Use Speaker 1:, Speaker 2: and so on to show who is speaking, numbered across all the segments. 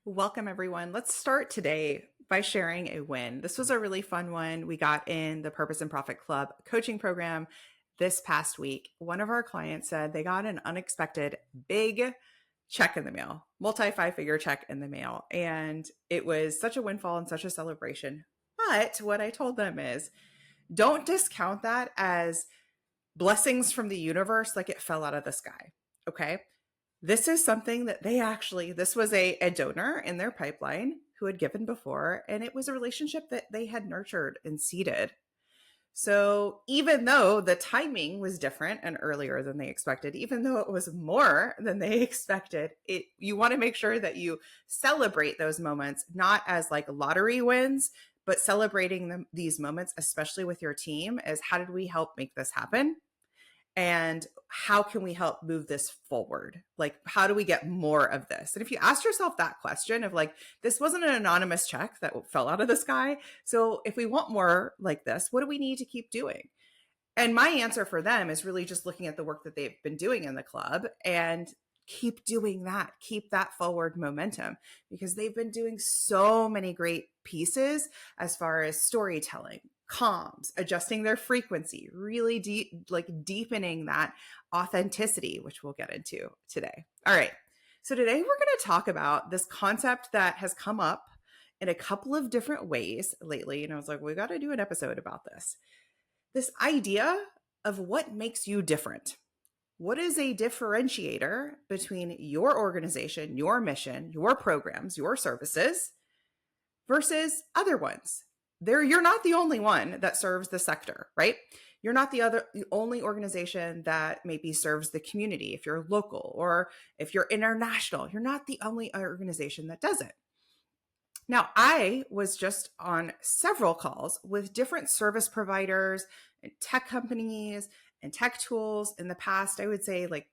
Speaker 1: Welcome, everyone. Let's start today by sharing a win. This was a really fun one we got in the Purpose and Profit Club coaching program this past week. One of our clients said they got an unexpected big check in the mail, multi five-figure check in the mail. And it was such a windfall and such a celebration. But what I told them is don't discount that as blessings from the universe like it fell out of the sky. Okay. This is something that this was a donor in their pipeline who had given before, and it was a relationship that they had nurtured and seeded. So even though the timing was different and earlier than they expected, even though it was more than they expected, you want to make sure that you celebrate those moments, not as like lottery wins, but celebrating these moments, especially with your team, as how did we help make this happen? And how can we help move this forward? Like, how do we get more of this? And if you ask yourself that question of like, this wasn't an anonymous check that fell out of the sky. So if we want more like this, what do we need to keep doing? And my answer for them is really just looking at the work that they've been doing in the club and keep doing that, keep that forward momentum, because they've been doing so many great pieces as far as storytelling, comms, adjusting their frequency, really deepening that authenticity, which we'll get into today. All right. So today we're going to talk about this concept that has come up in a couple of different ways lately. And I was like, we got to do an episode about this. This idea of what makes you different. What is a differentiator between your organization, your mission, your programs, your services versus other ones? You're not the only one that serves the sector, right? You're not the only organization that maybe serves the community. If you're local or if you're international, you're not the only organization that does it. Now, I was just on several calls with different service providers and tech companies and tech tools in the past, I would say like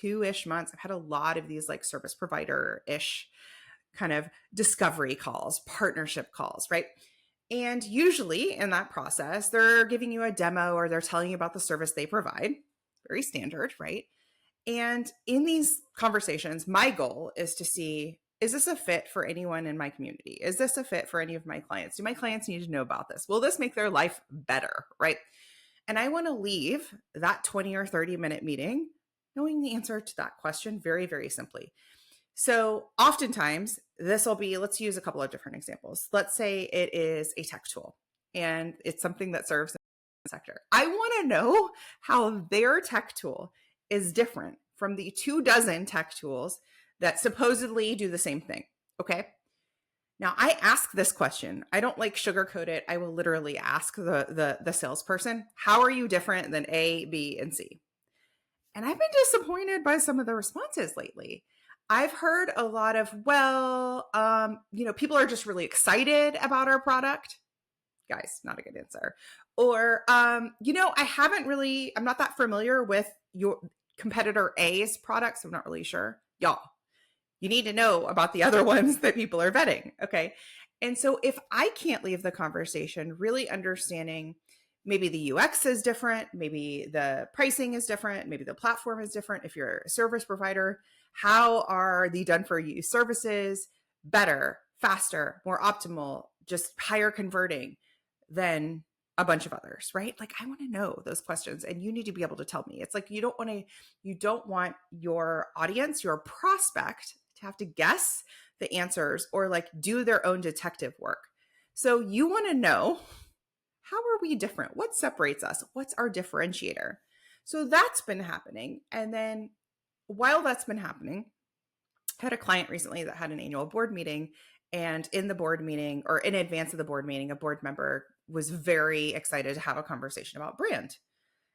Speaker 1: 2-ish months. I've had a lot of these like service provider-ish kind of discovery calls, partnership calls, right? And usually in that process, they're giving you a demo or they're telling you about the service they provide. Very standard, right? And in these conversations, my goal is to see, is this a fit for anyone in my community? Is this a fit for any of my clients? Do my clients need to know about this? Will this make their life better, right? And I want to leave that 20 or 30-minute meeting knowing the answer to that question very, very simply. So oftentimes this will be, let's use a couple of different examples. Let's say it is a tech tool and it's something that serves the sector. I want to know how their tech tool is different from the 24 tech tools that supposedly do the same thing. Okay. Now I ask this question. I don't like sugarcoat it. I will literally ask the salesperson, how are you different than A, B, and C? And I've been disappointed by some of the responses lately. I've heard a lot of, people are just really excited about our product. Guys, not a good answer. Or, I'm not that familiar with your competitor A's products. I'm not really sure. Y'all, you need to know about the other ones that people are vetting. Okay. And so if I can't leave the conversation really understanding maybe the UX is different, maybe the pricing is different, maybe the platform is different. If you're a service provider, how are the done for you services better, faster, more optimal, just higher converting than a bunch of others, right? Like I want to know those questions and you need to be able to tell me. It's like you don't want your audience, your prospect to have to guess the answers or like do their own detective work. So you want to know, how are we different? What separates us? What's our differentiator? So that's been happening. And then while that's been happening, I had a client recently that had an annual board meeting, and in the board meeting or in advance of the board meeting, a board member was very excited to have a conversation about brand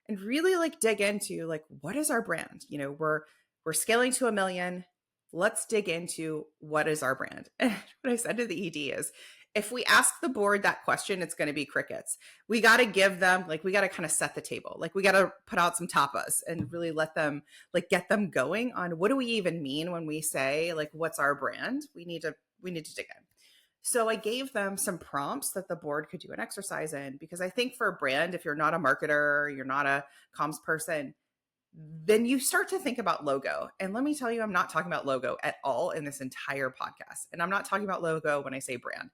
Speaker 1: and really like dig into like, what is our brand? You know, we're scaling to 1 million. Let's dig into what is our brand. And what I said to the ED is, if we ask the board that question, it's going to be crickets. We got to give them, like, we got to kind of set the table. Like, we got to put out some tapas and really let them, like, get them going on what do we even mean when we say, like, what's our brand? We need to dig in. So I gave them some prompts that the board could do an exercise in, because I think for a brand, if you're not a marketer, you're not a comms person, Then you start to think about logo. And let me tell you, I'm not talking about logo at all in this entire podcast. And I'm not talking about logo when I say brand.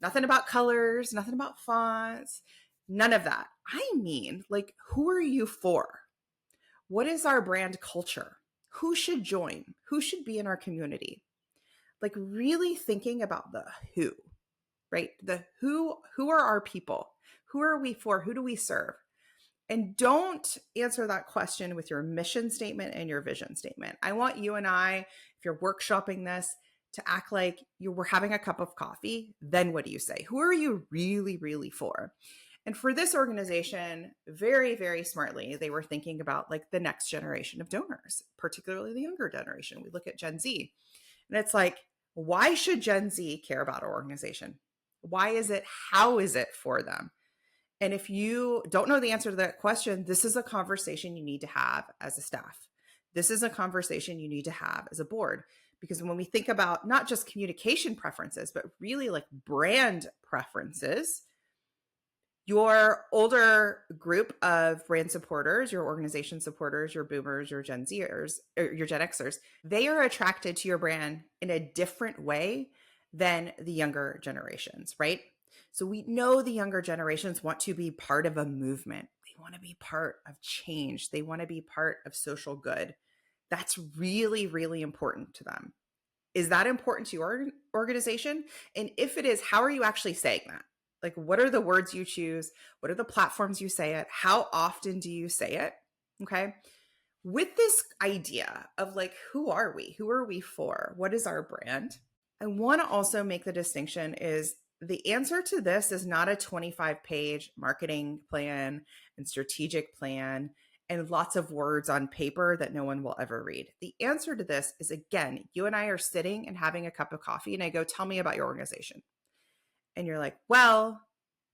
Speaker 1: Nothing about colors, nothing about fonts, none of that. I mean, like, who are you for? What is our brand culture? Who should join? Who should be in our community? Like, really thinking about the who, right? The who are our people? Who are we for? Who do we serve? And don't answer that question with your mission statement and your vision statement. I want you and I, if you're workshopping this, to act like you were having a cup of coffee. Then what do you say? Who are you really, really for? And for this organization, very, very smartly, they were thinking about like the next generation of donors, particularly the younger generation. We look at Gen Z, and it's like, why should Gen Z care about our organization? Why is it? How is it for them? And if you don't know the answer to that question, this is a conversation you need to have as a staff. This is a conversation you need to have as a board. Because when we think about not just communication preferences, but really like brand preferences, your older group of brand supporters, your organization supporters, your boomers, your Gen Zers, or your Gen Xers, they are attracted to your brand in a different way than the younger generations, right? So we know the younger generations want to be part of a movement. They want to be part of change. They want to be part of social good. That's really, really important to them. Is that important to your organization? And if it is, how are you actually saying that? Like, what are the words you choose? What are the platforms you say it? How often do you say it? Okay. With this idea of like, who are we? Who are we for? What is our brand? I want to also make the distinction is the answer to this is not a 25-page marketing plan and strategic plan and lots of words on paper that no one will ever read. The answer to this is, again, you and I are sitting and having a cup of coffee and I go, tell me about your organization. And you're like, well,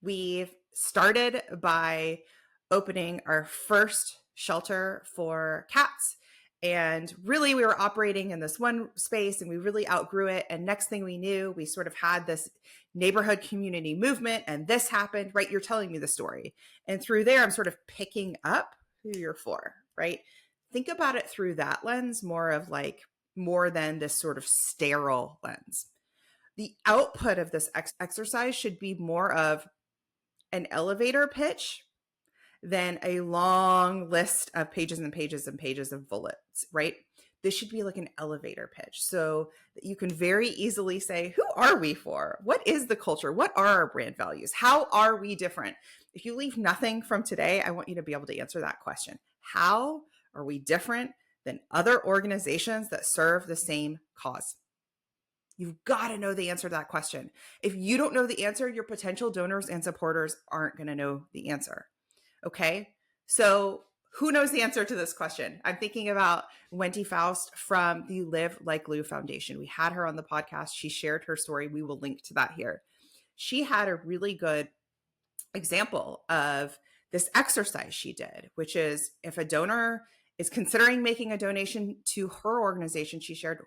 Speaker 1: we've started by opening our first shelter for cats. And really, we were operating in this one space and we really outgrew it. And next thing we knew, we sort of had this neighborhood community movement and this happened, right? You're telling me the story. And through there, I'm sort of picking up who you're for, right? Think about it through that lens, more than this sort of sterile lens. The output of this exercise should be more of an elevator pitch than a long list of pages and pages and pages of bullets, right? This should be like an elevator pitch so that you can very easily say, who are we for? What is the culture? What are our brand values? How are we different? If you leave nothing from today, I want you to be able to answer that question. How are we different than other organizations that serve the same cause? You've got to know the answer to that question. If you don't know the answer, your potential donors and supporters aren't going to know the answer. Okay. So who knows the answer to this question? I'm thinking about Wendy Faust from the Live Like Lou Foundation. We had her on the podcast. She shared her story. We will link to that here. She had a really good example of this exercise she did, which is if a donor is considering making a donation to her organization, she shared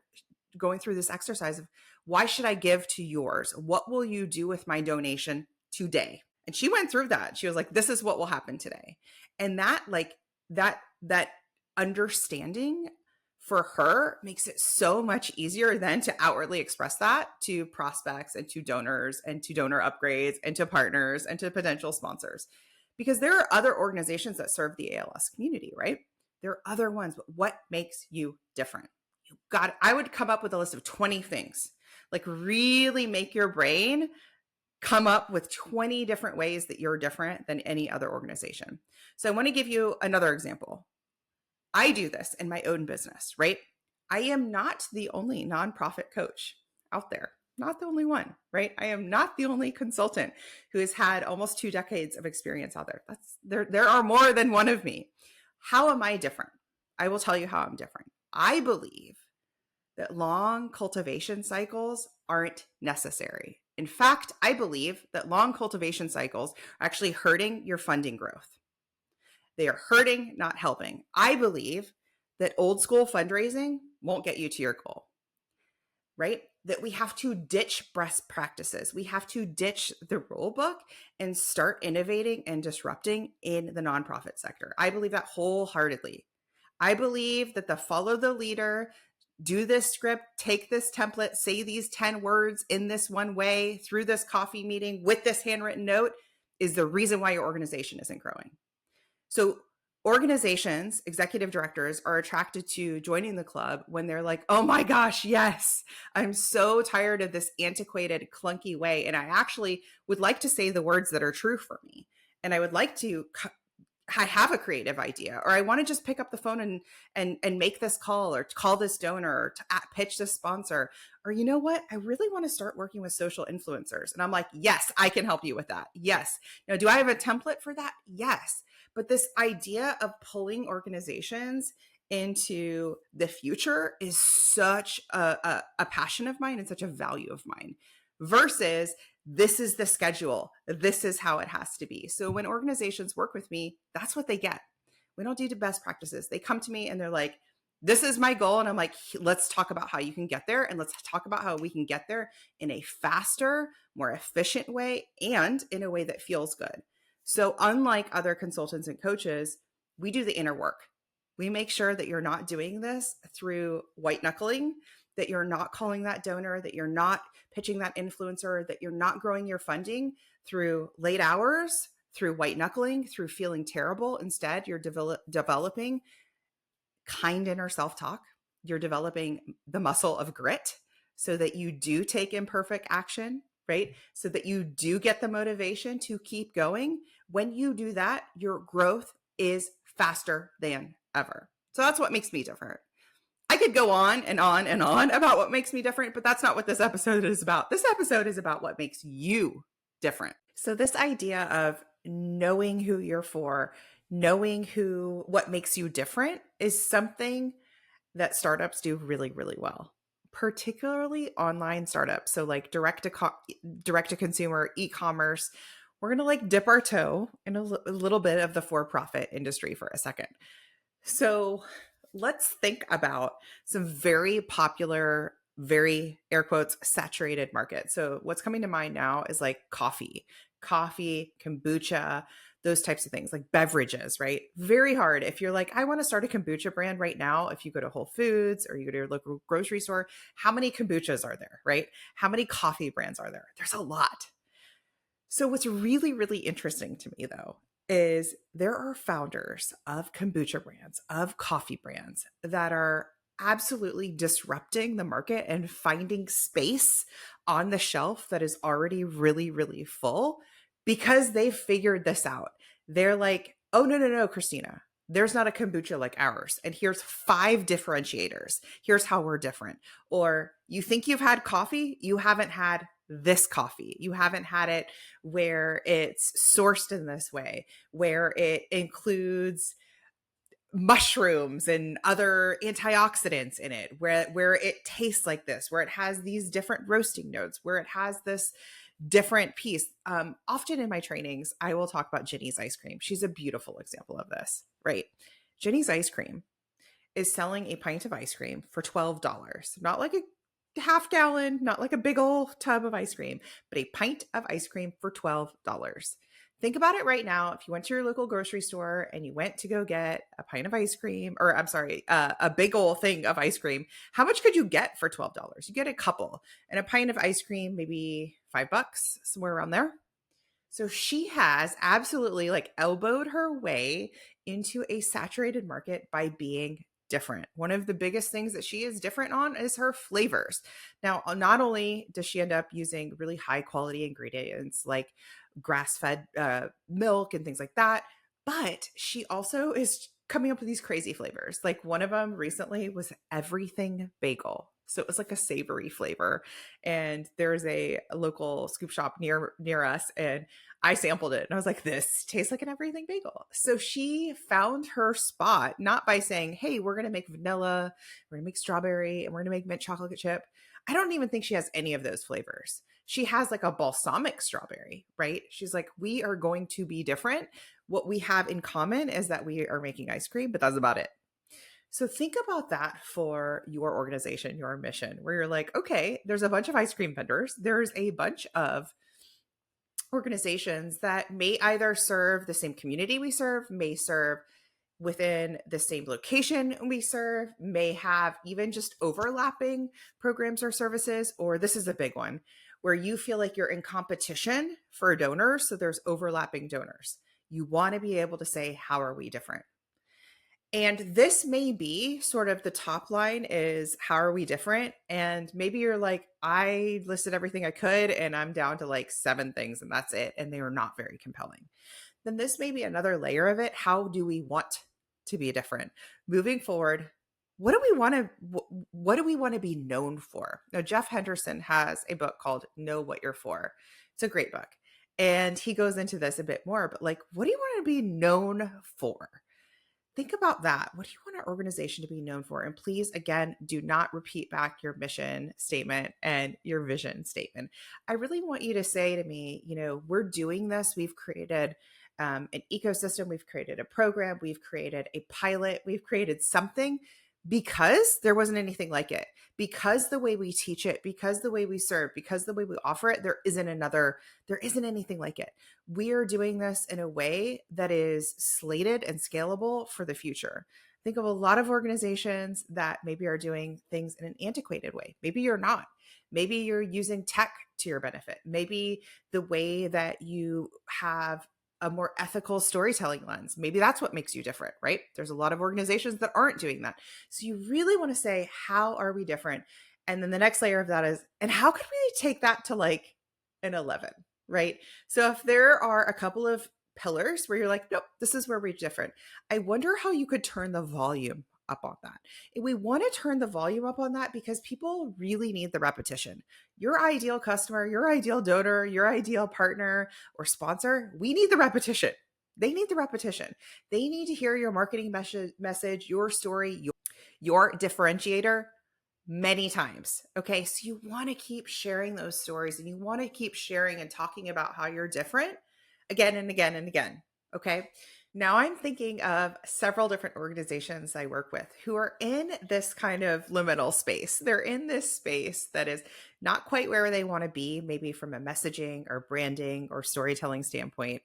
Speaker 1: going through this exercise of why should I give to yours? What will you do with my donation today? And she went through that. She was like, this is what will happen today. And that understanding for her makes it so much easier then to outwardly express that to prospects and to donors and to donor upgrades and to partners and to potential sponsors. Because there are other organizations that serve the ALS community, right? There are other ones, but what makes you different? I would come up with a list of 20 things, like really make your brain come up with 20 different ways that you're different than any other organization. So I want to give you another example. I do this in my own business, right? I am not the only nonprofit coach out there, not the only one, right? I am not the only consultant who has had almost 2 decades of experience out there. There are more than one of me. How am I different? I will tell you how I'm different. I believe that long cultivation cycles aren't necessary. In fact, I believe that long cultivation cycles are actually hurting your funding growth. They are hurting, not helping. I believe that old school fundraising won't get you to your goal, right? That we have to ditch best practices. We have to ditch the rule book and start innovating and disrupting in the nonprofit sector. I believe that wholeheartedly. I believe that the follow the leader, do this script, take this template, say these 10 words in this one way through this coffee meeting with this handwritten note is the reason why your organization isn't growing. So organizations, executive directors are attracted to joining the club when they're like, oh my gosh, yes, I'm so tired of this antiquated, clunky way. And I actually would like to say the words that are true for me. And I would like to I have a creative idea, or I want to just pick up the phone and make this call, or call this donor, or to pitch this sponsor, or you know what, I really want to start working with social influencers. And I'm like, yes, I can help you with that. Yes. Now, do I have a template for that? Yes. But this idea of pulling organizations into the future is such a passion of mine and such a value of mine, versus this is the schedule. This is how it has to be. So when organizations work with me, that's what they get. We don't do the best practices. They come to me and they're like, this is my goal. And I'm like, let's talk about how you can get there. And let's talk about how we can get there in a faster, more efficient way, and in a way that feels good. So unlike other consultants and coaches, we do the inner work. We make sure that you're not doing this through white knuckling, that you're not calling that donor, that you're not pitching that influencer, that you're not growing your funding through late hours, through white knuckling, through feeling terrible. Instead, you're developing kind inner self-talk. You're developing the muscle of grit so that you do take imperfect action, right? So that you do get the motivation to keep going. When you do that, your growth is faster than ever. So that's what makes me different. I could go on and on and on about what makes me different, but that's not what this episode is about. This episode is about what makes you different. So this idea of knowing who you're for, knowing what makes you different is something that startups do really, really well, particularly online startups. So like direct to consumer, e-commerce. We're going to like dip our toe in a little bit of the for-profit industry for a second. So let's think about some very popular, very air quotes, saturated markets. So what's coming to mind now is like coffee, kombucha, those types of things, like beverages, right? Very hard. If you're like, I want to start a kombucha brand right now, if you go to Whole Foods or you go to your local grocery store, how many kombuchas are there, right? How many coffee brands are there? There's a lot. So what's really, really interesting to me though, is there are founders of kombucha brands, of coffee brands that are absolutely disrupting the market and finding space on the shelf that is already really, really full because they've figured this out. They're like, oh, no, Christina, there's not a kombucha like ours. And here's 5 differentiators. Here's how we're different. Or you think you've had coffee, you haven't had this coffee. You haven't had it where it's sourced in this way, where it includes mushrooms and other antioxidants in it, where it tastes like this, where it has these different roasting notes, where it has this different piece. Often in my trainings, I will talk about Ginny's ice cream. She's a beautiful example of this, right? Ginny's ice cream is selling a pint of ice cream for $12, not like a half gallon, not like a big old tub of ice cream, but a pint of ice cream for $12. Think about it right now. If you went to your local grocery store and you went to go get a pint of ice cream, or I'm sorry, a big old thing of ice cream, how much could you get for $12? You get a couple, and a pint of ice cream, maybe $5, somewhere around there. So she has absolutely like elbowed her way into a saturated market by being different. One of the biggest things that she is different on is her flavors. Now, not only does she end up using really high quality ingredients like grass-fed milk and things like that, but she also is coming up with these crazy flavors. Like one of them recently was everything bagel. So it was like a savory flavor. And there's a local scoop shop near us, and I sampled it and I was like, this tastes like an everything bagel. So she found her spot, not by saying, hey, we're going to make vanilla, we're going to make strawberry, and we're going to make mint chocolate chip. I don't even think she has any of those flavors. She has like a balsamic strawberry, right? She's like, we are going to be different. What we have in common is that we are making ice cream, but that's about it. So think about that for your organization, your mission, where you're like, okay, there's a bunch of ice cream vendors. There's a bunch of organizations that may either serve the same community we serve, may serve within the same location we serve may have even just overlapping programs or services, or this is a big one where you feel like you're in competition for donors. So there's overlapping donors. You want to be able to say, how are we different? And this may be sort of the top line is, how are we different? And maybe you're like, I listed everything I could and I'm down to like 7 things and that's it. And they are not very compelling. Then this may be another layer of it. How do we want to be different moving forward? What do we want to be known for? Now, Jeff Henderson has a book called Know What You're For. It's a great book. And he goes into this a bit more, but like, what do you want to be known for? Think about that. What do you want our organization to be known for? And please, again, do not repeat back your mission statement and your vision statement. I really want you to say to me, we're doing this. We've created an ecosystem. We've created a program. We've created a pilot. We've created something because there wasn't anything like it. Because the way we teach it, because the way we serve, because the way we offer it, there isn't anything like it. We are doing this in a way that is slated and scalable for the future. Think of a lot of organizations that maybe are doing things in an antiquated way. Maybe you're not. Maybe you're using tech to your benefit. Maybe the way that you have a more ethical storytelling lens, maybe that's what makes you different, right? There's a lot of organizations that aren't doing that. So you really want to say, how are we different? And then the next layer of that is, and how could we take that to like an 11, right? So if there are a couple of pillars where you're like, nope, this is where we're different, I wonder how you could turn the volume up on that. And we want to turn the volume up on that because people really need the repetition. Your ideal customer, your ideal donor, your ideal partner or sponsor, we need the repetition. They need the repetition. They need to hear your marketing message, your story, your differentiator many times. Okay. So you want to keep sharing those stories and you want to keep sharing and talking about how you're different again and again and again. Okay. Now I'm thinking of several different organizations I work with who are in this kind of liminal space. They're in this space that is not quite where they want to be, maybe from a messaging or branding or storytelling standpoint,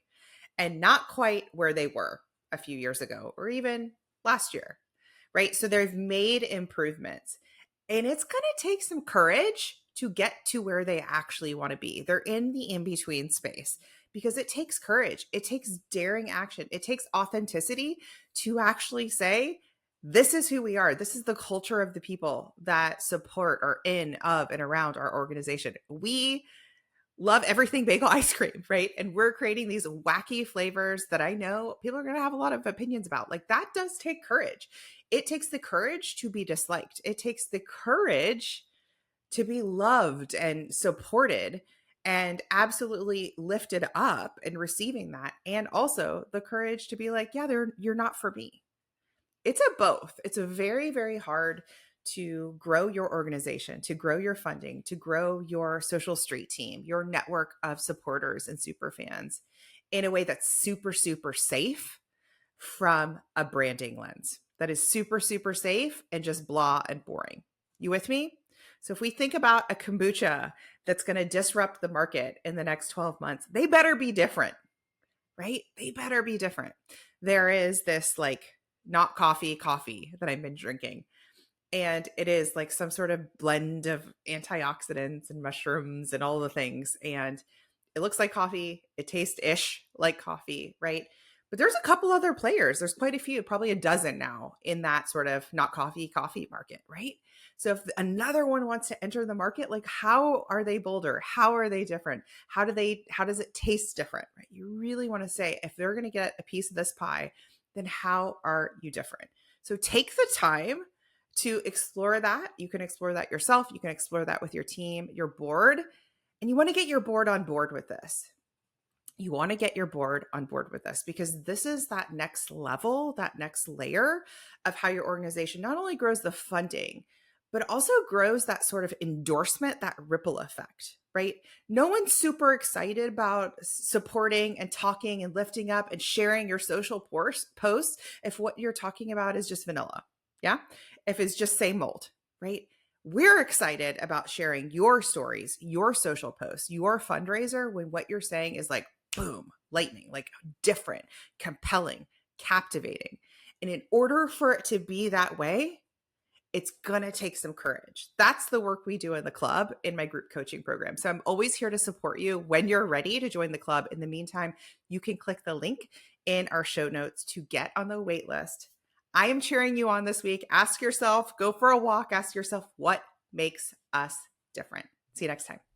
Speaker 1: and not quite where they were a few years ago or even last year, right? So they've made improvements. And it's going to take some courage to get to where they actually want to be. They're in the in-between space because it takes courage. It takes daring action. It takes authenticity to actually say, this is who we are. This is the culture of the people that support or in, of, and around our organization. We love everything bagel ice cream, right? And we're creating these wacky flavors that I know people are going to have a lot of opinions about. Like that does take courage. It takes the courage to be disliked. It takes the courage to be loved and supported and absolutely lifted up and receiving that. And also the courage to be like, yeah, you're not for me. It's a both. It's a very, very hard to grow your organization, to grow your funding, to grow your social street team, your network of supporters and super fans in a way that's super, super safe from a branding lens. That is super, super safe and just blah and boring. You with me? So if we think about a kombucha that's going to disrupt the market in the next 12 months, they better be different, right? They better be different. There is this like not coffee that I've been drinking. And it is like some sort of blend of antioxidants and mushrooms and all the things. And it looks like coffee. It tastes ish like coffee, right? But there's a couple other players. There's quite a few, probably a dozen now in that sort of not coffee market, right? So if another one wants to enter the market, like how are they bolder? How are they different? How does it taste different, right? You really want to say, if they're going to get a piece of this pie, then how are you different? So take the time to explore that. You can explore that yourself. You can explore that with your team, your board, and you want to get your board on board with this. You want to get your board on board with this because this is that next level, that next layer of how your organization not only grows the funding, but also grows that sort of endorsement, that ripple effect, right? No one's super excited about supporting and talking and lifting up and sharing your social posts if what you're talking about is just vanilla. Yeah. If it's just same old, right? We're excited about sharing your stories, your social posts, your fundraiser when what you're saying is like, boom, lightning, like different, compelling, captivating. And in order for it to be that way, it's going to take some courage. That's the work we do in the club in my group coaching program. So I'm always here to support you when you're ready to join the club. In the meantime, you can click the link in our show notes to get on the wait list. I am cheering you on this week. Ask yourself, go for a walk, ask yourself, what makes us different? See you next time.